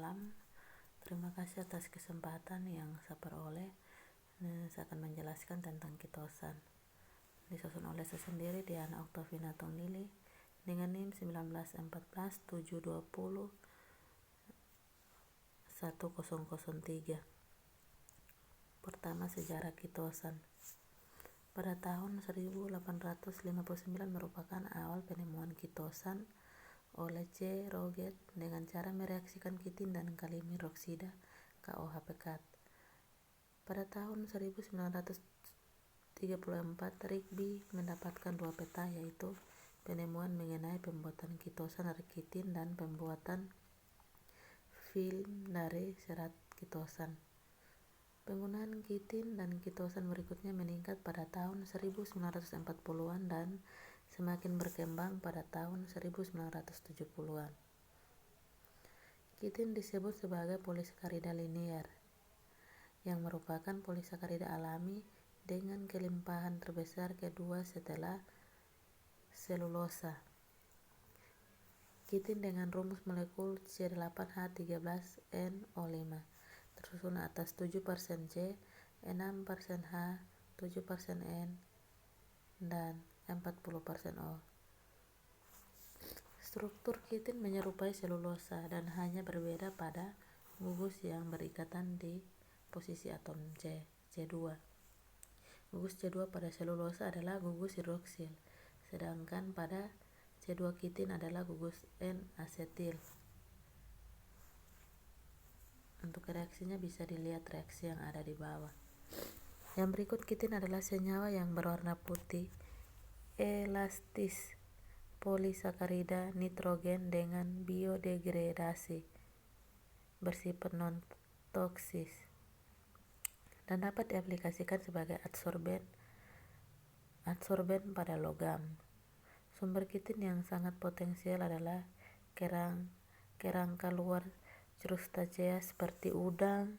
malam. Terima kasih atas kesempatan yang saya peroleh. Saya akan menjelaskan tentang kitosan. Disusun oleh saya sendiri, Diana Octavina Tonglili, dengan NIM 1914-720-1003. Pertama, sejarah kitosan. Pada tahun 1859 merupakan awal penemuan kitosan oleh C. Roget dengan cara mereaksikan kitin dan kalium hidroksida KOH pekat. Pada tahun 1934 Rigby mendapatkan dua peta, yaitu penemuan mengenai pembuatan kitosan dari kitin dan pembuatan film dari serat kitosan. Penggunaan kitin dan kitosan berikutnya meningkat pada tahun 1940-an dan semakin berkembang pada tahun 1970-an. Kitin disebut sebagai polisakarida linier, yang merupakan polisakarida alami dengan kelimpahan terbesar kedua setelah selulosa. Kitin dengan rumus molekul C8H13NO5 tersusun atas 7% C, 6% H, 7% N, dan 40% O. Struktur kitin menyerupai selulosa dan hanya berbeda pada gugus yang berikatan di posisi atom C2. Gugus C2 pada selulosa adalah gugus hidroksil, sedangkan pada C2 kitin adalah gugus N-asetil. Untuk reaksinya bisa dilihat reaksi yang ada di bawah. Yang berikut, kitin adalah senyawa yang berwarna putih, elastis, polisakarida nitrogen dengan biodegradasi, bersifat non-toksis, dan dapat diaplikasikan sebagai adsorben pada logam. Sumber kitin yang sangat potensial adalah kerangka luar Crustacea seperti udang,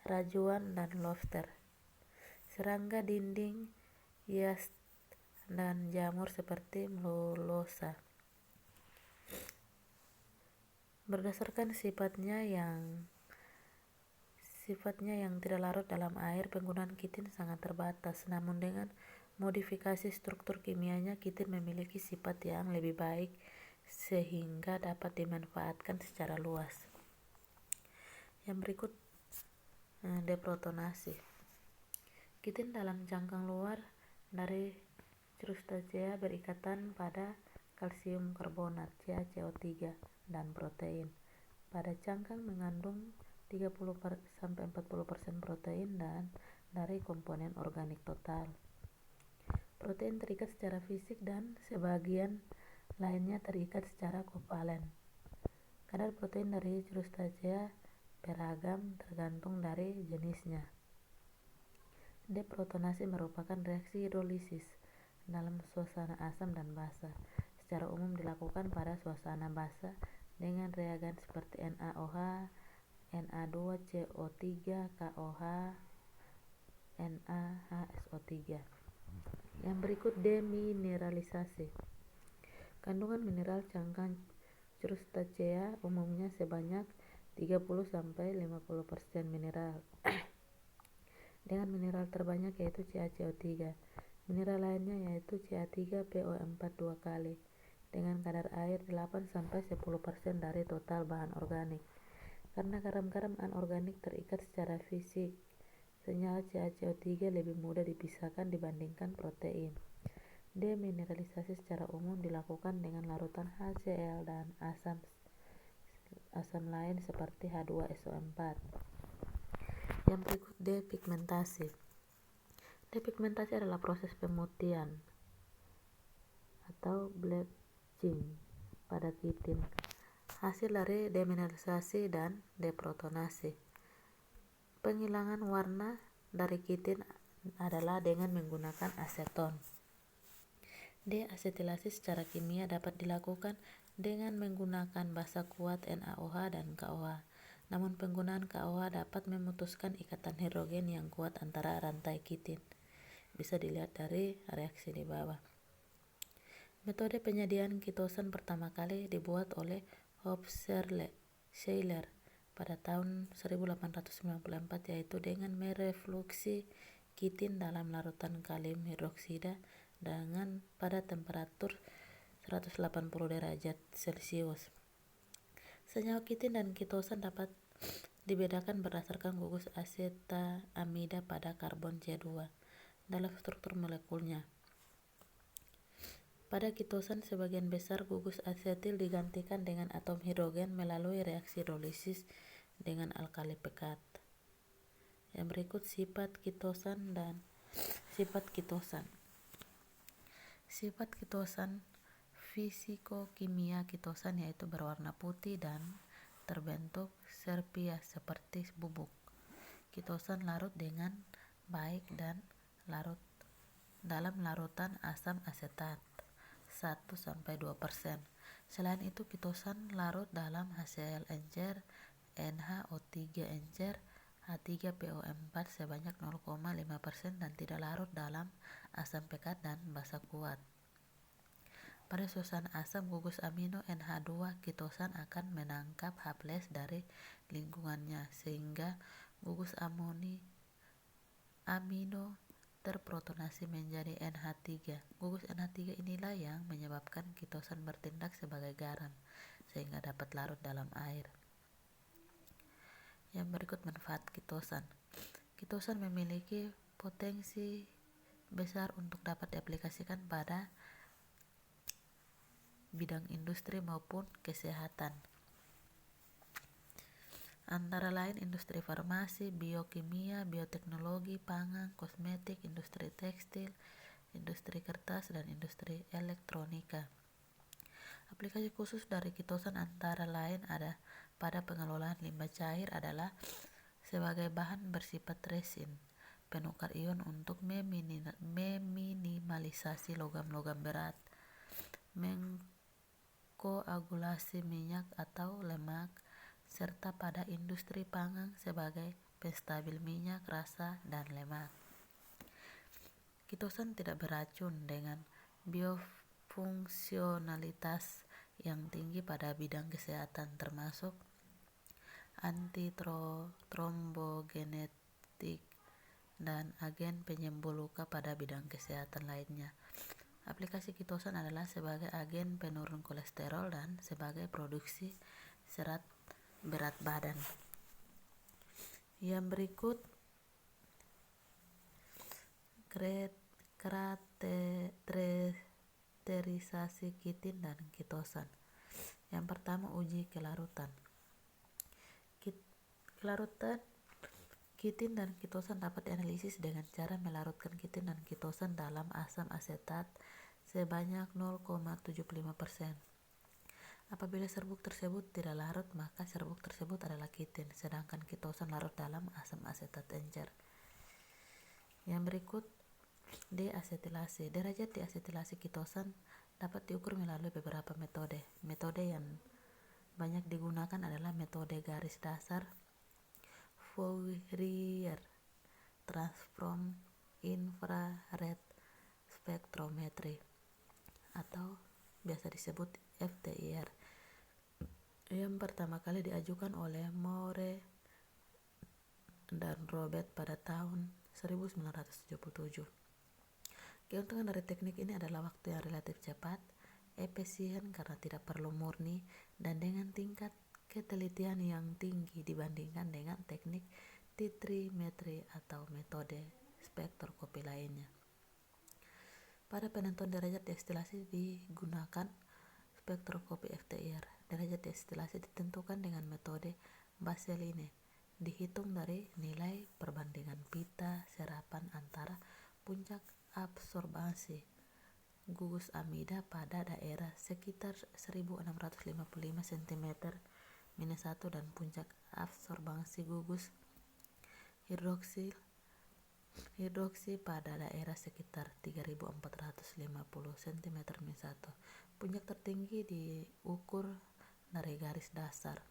rajuan, dan lobster, serangga dinding, yeast, dan jamur seperti melulosa. Berdasarkan sifatnya yang tidak larut dalam air, penggunaan kitin sangat terbatas. Namun dengan modifikasi struktur kimianya, kitin memiliki sifat yang lebih baik sehingga dapat dimanfaatkan secara luas. Yang berikut, deprotonasi. Kitin dalam cangkang luar dari Crustacea berikatan pada kalsium karbonat CaCO3 dan protein. Pada cangkang mengandung 30-40% protein dan dari komponen organik total. Protein terikat secara fisik dan sebagian lainnya terikat secara kovalen. Kadar protein dari Crustacea beragam tergantung dari jenisnya. Deprotonasi merupakan reaksi hidrolisis dalam suasana asam dan basa. Secara umum dilakukan pada suasana basa dengan reagen seperti NaOH, Na2CO3, KOH, NaHSO3. Yang berikut, demineralisasi. Kandungan mineral cangkang Crustacea umumnya sebanyak 30-50% mineral, dengan mineral terbanyak yaitu CaCO3. Mineral lainnya yaitu Ca3PO4 2 kali, dengan kadar air 8-10% dari total bahan organik. Karena garam-garam anorganik terikat secara fisik, senyawa CaCO3 lebih mudah dipisahkan dibandingkan protein. Demineralisasi secara umum dilakukan dengan larutan HCl dan asam lain seperti H2SO4. Yang berikut, depigmentasi. Depigmentasi adalah proses pemutihan atau bleaching pada kitin, hasil dari demineralisasi dan deprotonasi. Penghilangan warna dari kitin adalah dengan menggunakan aseton. Deasetilasi secara kimia dapat dilakukan dengan menggunakan basa kuat NaOH dan KOH. Namun penggunaan KOH dapat memutuskan ikatan hidrogen yang kuat antara rantai kitin. Bisa dilihat dari reaksi di bawah. Metode penyediaan kitosan pertama kali dibuat oleh Hofstadter Schiller pada tahun 1894, yaitu dengan merefluksi kitin dalam larutan kalium hidroksida dengan pada temperatur 180 derajat Celcius. Senyawa kitin dan kitosan dapat dibedakan berdasarkan gugus asetaamida pada karbon C2 dalam struktur molekulnya. Pada kitosan, sebagian besar gugus asetil digantikan dengan atom hidrogen melalui reaksi hidrolisis dengan alkali pekat. Yang berikut sifat kitosan dan sifat kitosan. Sifat kitosan fisiko-kimia kitosan yaitu berwarna putih dan terbentuk sepia seperti bubuk. Kitosan larut dengan baik dan larut dalam larutan asam asetat 1-2%. Selain itu, kitosan larut dalam HCl encer, NH-O3 encer, H3PO4 sebanyak 0,5% dan tidak larut dalam asam pekat dan basa kuat. Pada susunan asam gugus amino NH2, kitosan akan menangkap H+ dari lingkungannya sehingga gugus amino terprotonasi menjadi NH3. Gugus NH3 inilah yang menyebabkan kitosan bertindak sebagai garam sehingga dapat larut dalam air. Yang berikut manfaat kitosan. Kitosan memiliki potensi besar untuk dapat diaplikasikan pada bidang industri maupun kesehatan. Antara lain industri farmasi, biokimia, bioteknologi, pangan, kosmetik, industri tekstil, industri kertas, dan industri elektronika. Aplikasi khusus dari kitosan antara lain ada pada pengelolaan limbah cair adalah sebagai bahan bersifat resin, penukar ion untuk meminimalisasi logam-logam berat, mengkoagulasi minyak atau lemak, serta pada industri pangan sebagai penstabil minyak, rasa, dan lemak. Kitosan tidak beracun dengan biofungsionalitas yang tinggi pada bidang kesehatan termasuk antitrombogenetik dan agen penyembuh luka pada bidang kesehatan lainnya. Aplikasi kitosan adalah sebagai agen penurun kolesterol dan sebagai produksi serat berat badan. Yang berikut karakterisasi kitin dan kitosan. Yang pertama, uji kelarutan. Kelarutan kitin dan kitosan dapat dianalisis dengan cara melarutkan kitin dan kitosan dalam asam asetat sebanyak 0,75%. Apabila serbuk tersebut tidak larut, maka serbuk tersebut adalah kitin, sedangkan kitosan larut dalam asam asetat encer. Yang berikut, deasetilasi. Derajat deasetilasi kitosan dapat diukur melalui beberapa metode. Metode yang banyak digunakan adalah metode garis dasar, Fourier transform, infrared spectrometry, atau biasa disebut FTIR, yang pertama kali diajukan oleh Moore dan Robert pada tahun 1977. Keuntungan dari teknik ini adalah waktu yang relatif cepat, efisien karena tidak perlu murni, dan dengan tingkat ketelitian yang tinggi dibandingkan dengan teknik titrimetri atau metode spektroskopi lainnya. Pada penentuan derajat destilasi digunakan spektroskopi FTIR. Derajat destilasi ditentukan dengan metode Baseline, dihitung dari nilai perbandingan pita serapan antara puncak absorbasi gugus amida pada daerah sekitar 1655 cm-1 dan puncak absorbasi gugus hidroksi pada daerah sekitar 3450 cm-1. Puncak tertinggi diukur dari garis dasar.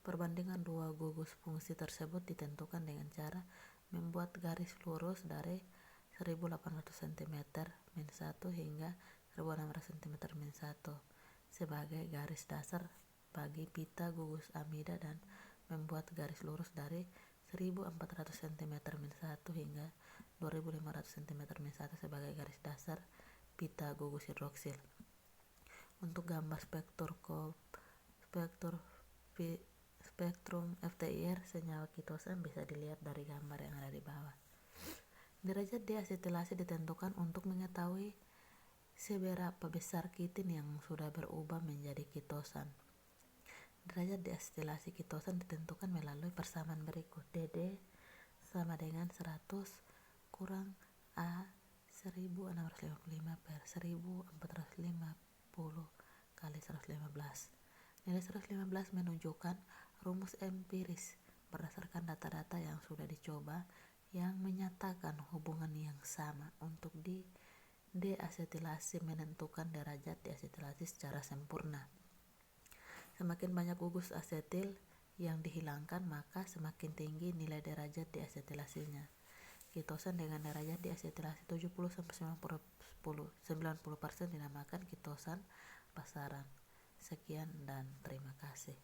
Perbandingan dua gugus fungsi tersebut ditentukan dengan cara membuat garis lurus dari 1800 cm-1 hingga 1600 cm-1 sebagai garis dasar bagi pita gugus amida dan membuat garis lurus dari 1400 cm min 1 hingga 2500 cm min 1 sebagai garis dasar pita gugus hidroksil. Untuk gambar spektrum FTIR senyawa kitosan bisa dilihat dari gambar yang ada di bawah. Derajat deasetilasi ditentukan untuk mengetahui seberapa besar kitin yang sudah berubah menjadi kitosan. Derajat deasetilasi kitosan ditentukan melalui persamaan berikut. DD sama dengan 100 kurang A 1655 per 1450 kali 115. Nilai 115 menunjukkan rumus empiris berdasarkan data-data yang sudah dicoba yang menyatakan hubungan yang sama untuk di deasetilasi menentukan derajat deasetilasi secara sempurna. Semakin banyak gugus asetil yang dihilangkan, maka semakin tinggi nilai derajat deasetilasinya. Kitosan dengan derajat deasetilasi 70-90% dinamakan kitosan pasaran. Sekian dan terima kasih.